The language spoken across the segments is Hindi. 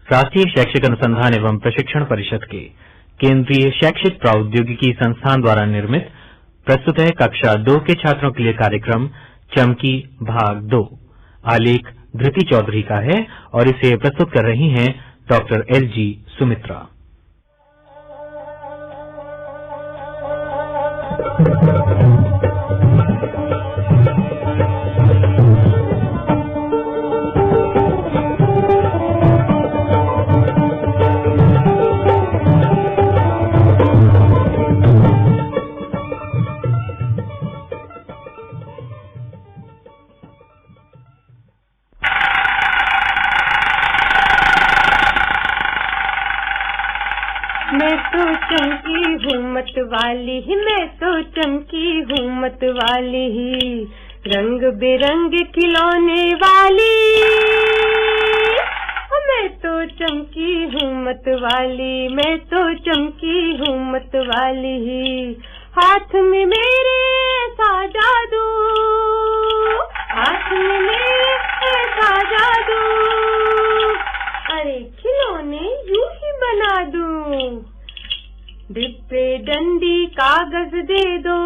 राष्ट्रीय शैक्षिक अनुसंधान एवं प्रशिक्षण परिषद के केंद्रीय शैक्षिक प्रौद्योगिकी संस्थान द्वारा निर्मित प्रस्तुत है कक्षा 2 के छात्रों के लिए कार्यक्रम चमकी भाग 2। आलेख धृति चौधरी का है और इसे प्रस्तुत कर रही हैं डॉक्टर एल.जी. सुमित्रा। मैं तो चमकी हूँ मत वाली ही, मैं तो चमकी हूँ मत वाली ही, रंग बिरंग खिलौने वाली। मैं तो चमकी हूँ मत वाली, मैं तो चमकी हूँ मत वाली ही, हाथ में मेरे ऐसा जादू, हाथ में मेरे ऐसा जादू, अरे खिलौने यूं ही बना दूं। डिब्बे डंडी कागज दे दो,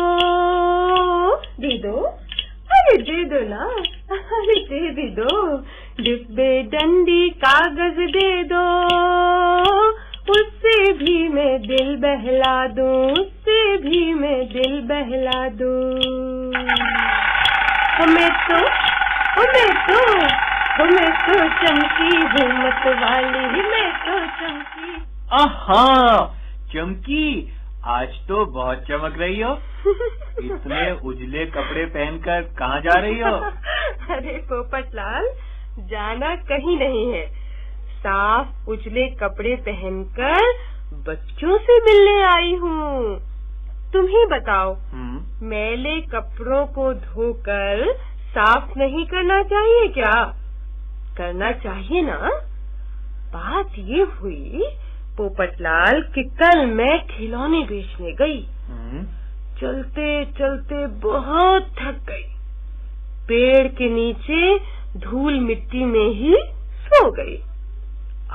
दे दो, अरे दे दो ना, अरे दे भी दो। डिब्बे डंडी कागज दे दो, उससे भी मैं दिल बहला दूं, उससे भी मैं दिल बहला दूं। मैं तो चमकी हूँ मत वाली, मैं तो चमकी। आहा, चमकी, आज तो बहुत चमक रही हो। इतने उजले कपड़े पहनकर कहाँ जा रही हो? अरे पोपटलाल, जाना कहीं नहीं है, साफ उजले कपड़े पहनकर बच्चों से मिलने आई हूँ। तुम ही बताओ, मैले कपड़ों को धोकर साफ नहीं करना चाहिए क्या? करना चाहिए ना। बात ये हुई पोपटलाल कि कल मैं खिलौने बेचने गई। चलते चलते बहुत थक गई, पेड़ के नीचे धूल मिट्टी में ही सो गई।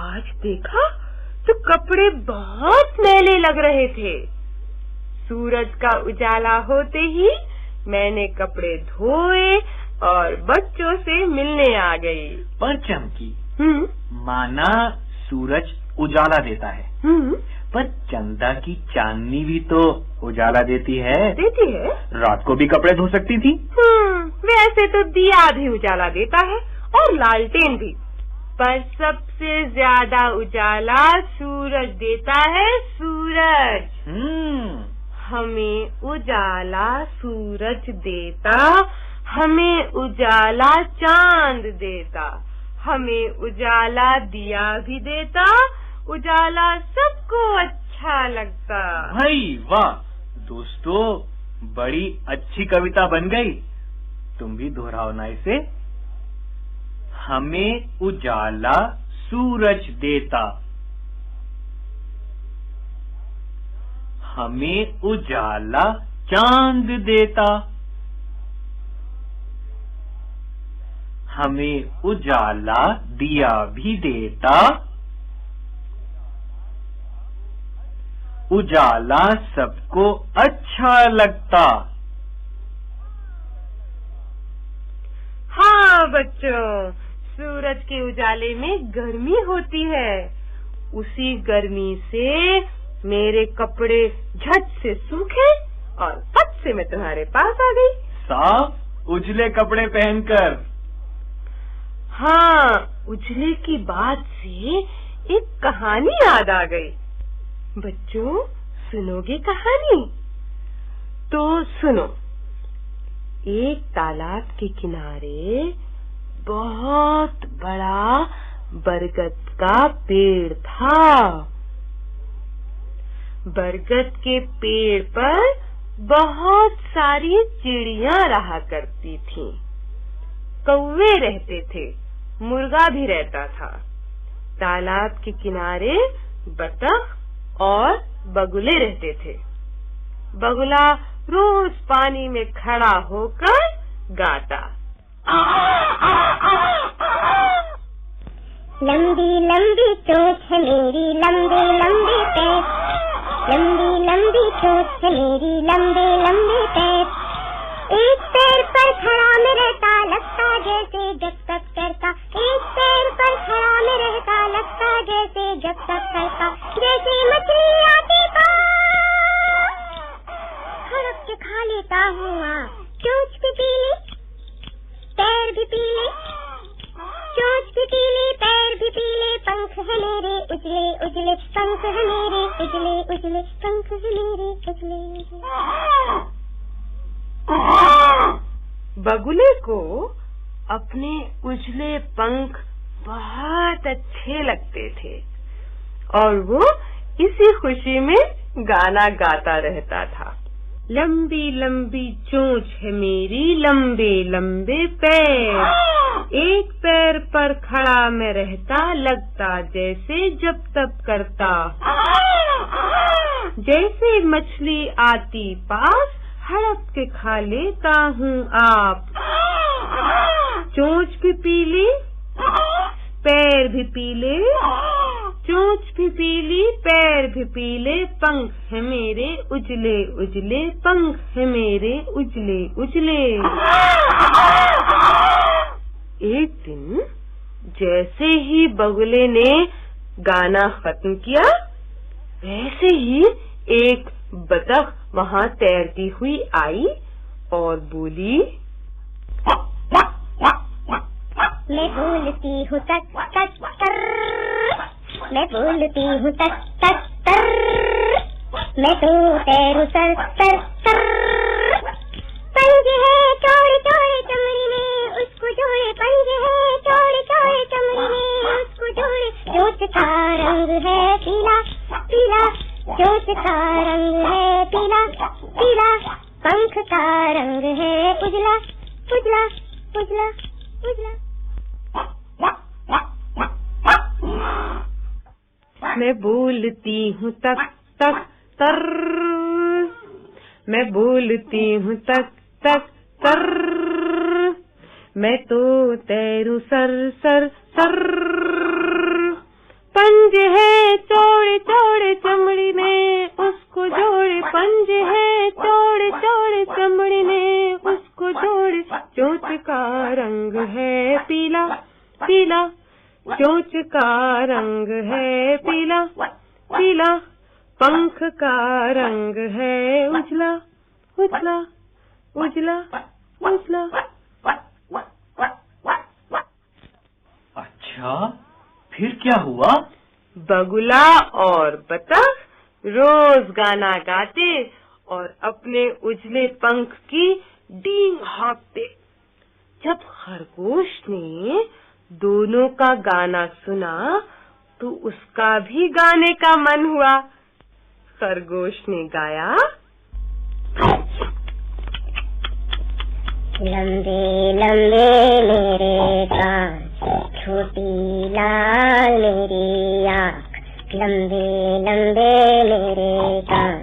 आज देखा तो कपड़े बहुत मैले लग रहे थे। सूरज का उजाला होते ही मैंने कपड़े धोए और बच्चों से मिलने आ गई। पर चमकी, माना सूरज उजाला देता है, पर चंदा की चांदनी भी तो उजाला देती है। देती है? रात को भी कपड़े धो सकती थी। वैसे तो दिया भी उजाला देता है और लालटेन भी, पर सबसे ज्यादा उजाला सूरज देता है। सूरज हमें उजाला सूरज देता, हमें उजाला चांद देता, हमें उजाला दिया भी देता, उजाला सबको अच्छा लगता। भाई वाह दोस्तों, बड़ी अच्छी कविता बन गई। तुम भी दोहराओ ना इसे। हमें उजाला सूरज देता, हमें उजाला चांद देता, हमें उजाला दिया भी देता, उजाला सबको अच्छा लगता। हाँ बच्चों, सूरज के उजाले में गर्मी होती है, उसी गर्मी से मेरे कपड़े झट से सूखे और फट से मैं तुम्हारे पास आ गई। साफ उजले कपड़े पहनकर। हाँ, उजले की बात से एक कहानी याद आ गई। बच्चों, सुनोगे कहानी? तो सुनो। एक तालाब के किनारे बहुत बड़ा बरगद का पेड़ था। बरगद के पेड़ पर बहुत सारी चिड़ियां रहा करती थीं। कौवे रहते थे, मुर्गा भी रहता था। तालाब के किनारे बतख और बगुले रहते थे। बगुला रोज पानी में खड़ा होकर गाता, लंबी लंबी चोंच है मेरी, लंबे लंबे पैर, लंबी लंबी चोंच है मेरी, लंबे लंबे पैर। एक पैर पर खड़ा मैं रहता, लगता जैसे जब तक करता। एक पैर पर खड़ा मैं रहता, लगता जैसे जब तक करता। जैसे मछली आती पास, हड़प के खा लेता हूँ। चोंच भी पीली, पैर भी पीले, चोंच भी पीली, पैर भी पीले। पंख है मेरे उजले उजले, पंख है मेरे उजले उजले, पंख है मेरे उजले उजले। बगुले को अपने उजले पंख बहुत अच्छे लगते थे और वो इसी खुशी में गाना गाता रहता था। लंबी लंबी चोंच है मेरी, लंबे लंबे पैर। एक पैर पर खड़ा मैं रहता, लगता जैसे जब तब करता। जैसे मछली आती पास, हड़प के खा लेता हूँ आप। चोंच भी पीली, पैर भी पीले, चोंच भी पीली, पैर भी पीले। पंख है मेरे उजले उजले, पंख है मेरे उजले उजले। एक दिन जैसे ही बगुले ने गाना खत्म किया, वैसे ही एक बतख वहाँ तैरती हुई आई और बोली, मैं बोलती हूँ तक तक तर, मैं बोलती हूँ तक तक तर, मैं तो तैरू सर सर सर। पंजे है चौड़े चौड़े चमड़ी में, उसको जोड़े। पंजे है चौड़े चौड़े चमड़ी में, उसको जोड़े। चोंच का रंग है पीला पीला, चोंच का रंग है पीला पीला, पंख का रंग है उजला उजला उजला उजला। मैं बोलती हूँ तक तक तर, मैं बोलती हूँ तक तक तर, मैं तो तैरू सर सर सर। पंजे है चौड़े चौड़े चमड़ी में, उसको जोड़े। पंजे है चौड़े चौड़े चमड़ी में, उसको जोड़े। चोंच का रंग है पीला पीला, चोंच का रंग है पीला पीला, पंख का रंग है उजला उजला उजला उजला। अच्छा, फिर क्या हुआ? बगुला और बतख रोज गाना गाते और अपने उजले पंख की डींग हाँकते। जब खरगोश ने दोनों का गाना सुना तो उसका भी गाने का मन हुआ। खरगोश ने गाया, लंबे लंबे मेरे कान, छोटी लाल मेरी आँख। लंबे लंबे मेरे कान,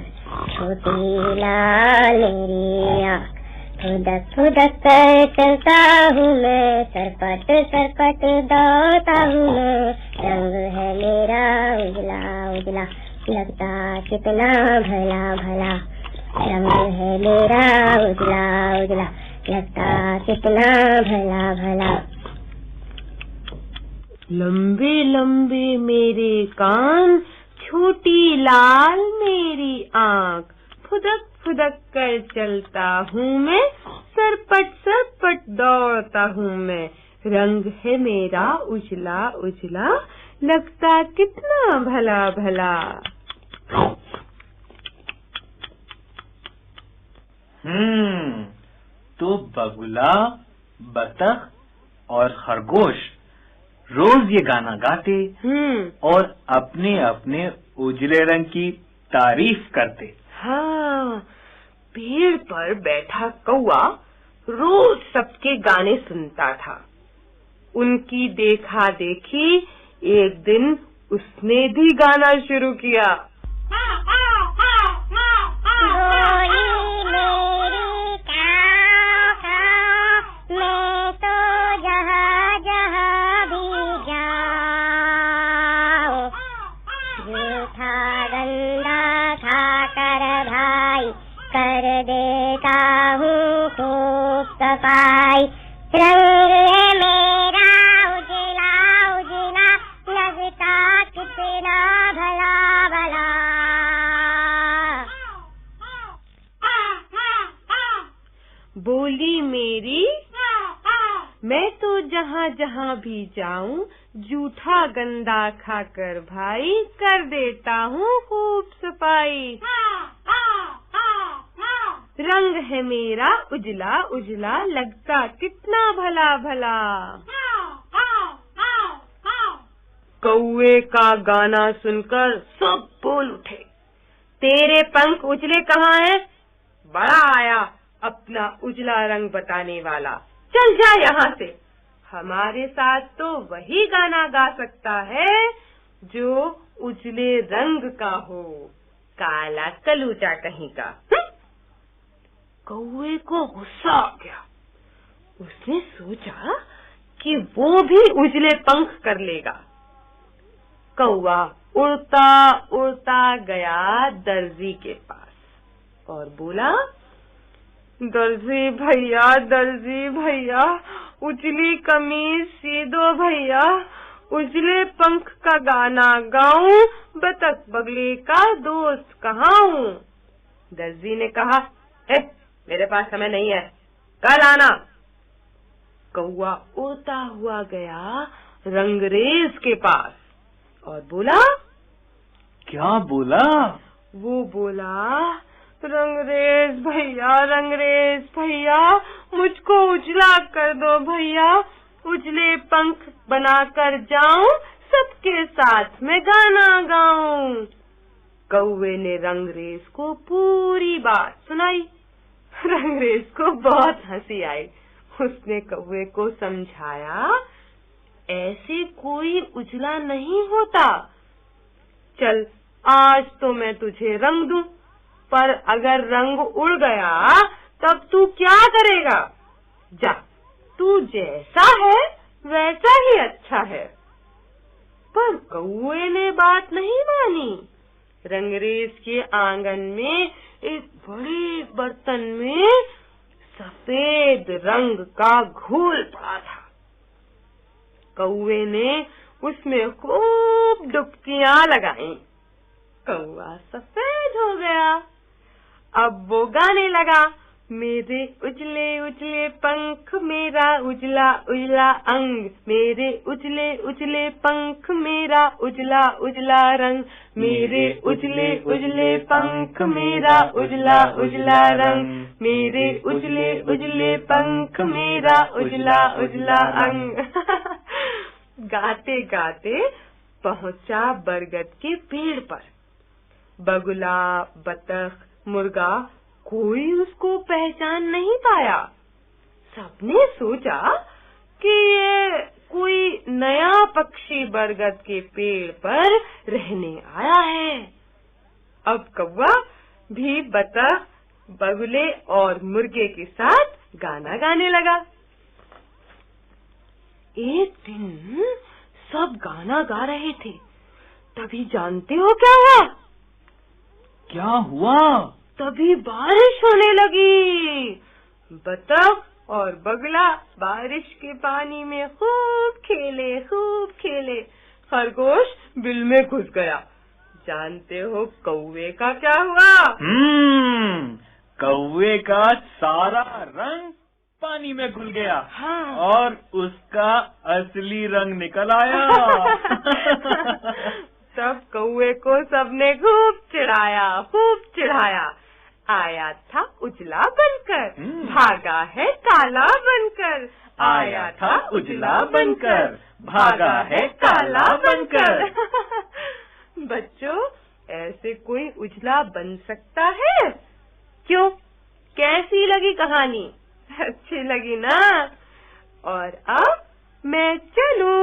छोटी लाल मेरी आँख। फुदक फुदक कर चलता हूँ मैं, सरपट सरपट दौड़ता हूँ मैं। रंग है मेरा उजला उजला, लगता कितना भला भला। रंग है मेरा उजला उजला, लगता कितना भला भला। लंबे लंबे मेरे कान, छोटी लाल मेरी आँख। फुदक फुदक कर चलता हूँ मैं, सरपट सरपट दौड़ता हूँ मैं। रंग है मेरा उजला उजला, लगता कितना भला भला। तो बगुला, बतख और खरगोश रोज ये गाना गाते और अपने अपने उजले रंग की तारीफ करते। हाँ, पेड़ पर बैठा कौआ रोज सबके गाने सुनता था। उनकी देखा देखी एक दिन उसने भी गाना शुरू किया। मैं तो जहाँ जहाँ भी देता हूँ खूब सफाई। रंग है मेरा उजला उजला, लगता कितना भला भला। बोली मेरी, मैं तो जहाँ जहाँ भी जाऊँ जूठा गंदा खाकर भाई कर देता हूँ खूब सफाई। रंग है मेरा उजला उजला, लगता कितना भला भला। कौवे का गाना सुनकर सब बोल उठे, तेरे पंख उजले कहाँ हैं? बड़ा आया अपना उजला रंग बताने वाला, चल जा यहाँ से। हमारे साथ तो वही गाना गा सकता है जो उजले रंग का हो, काला कलूटा कहीं का। कौवे को गुस्सा आ गया। उसने सोचा कि वो भी उजले पंख कर लेगा। कौवा उड़ता उड़ता गया दर्जी के पास और बोला, दर्जी भैया, उजली कमीज सी दो भैया, उजले पंख का गाना गाऊं, बतख बगले का दोस्त कहाँ हूँ? दर्जी ने कहा, मेरे पास समय नहीं है, कल आना। कौवा उड़ता हुआ गया रंगरेज के पास और बोला, क्या बोला? वो बोला, रंगरेज भैया, मुझको उजला कर दो भैया, उजले पंख बनाकर जाऊं, सबके साथ में गाना गाऊं। कौवे ने रंगरेज को पूरी बात सुनाई। रंगरेज को बहुत हंसी आई। उसने कौवे को समझाया, ऐसे कोई उजला नहीं होता। चल आज तो मैं तुझे रंग दूं, पर अगर रंग उड़ गया तब तू क्या करेगा? जा, तू जैसा है वैसा ही अच्छा है। पर कौवे ने बात नहीं मानी। रंगरेज के आंगन में एक बड़े बर्तन में सफेद रंग का घोल पड़ा था। कौवे ने उसमें खूब डुबकियां लगाई। कौवा सफेद हो गया। अब वो गाने लगा, मेरे उजले उजले पंख, मेरा उजला उजला अंग, मेरे उजले उजले पंख, मेरा उजला उजला रंग, मेरे उजले उजले पंख, मेरा उजला उजला रंग, मेरे उजले उजले पंख, मेरा उजला उजला अंग। गाते गाते पहुंचा बरगद के पेड़ पर। बगुला, बतख, मुर्गा कोई उसको पहचान नहीं पाया। सबने सोचा कि ये कोई नया पक्षी बरगद के पेड़ पर रहने आया है। अब कौवा भी बतख, बगुले और मुर्गे के साथ गाना गाने लगा। एक दिन सब गाना गा रहे थे, तभी जानते हो क्या हुआ? क्या हुआ? तभी बारिश होने लगी। बतख और बगुला बारिश के पानी में खूब खेले। खरगोश बिल में घुस गया। जानते हो कौवे का क्या हुआ? कौवे का सारा रंग पानी में घुल गया। हाँ। और उसका असली रंग निकल आया। तब कौवे को सबने खूब चिढ़ाया। आया था उजला बनकर, भागा है काला बनकर। आया था उजला बनकर, भागा है काला बनकर। बच्चों, ऐसे कोई उजला बन सकता है? क्यों, कैसी लगी कहानी? अच्छी लगी ना? और अब मैं चलूं।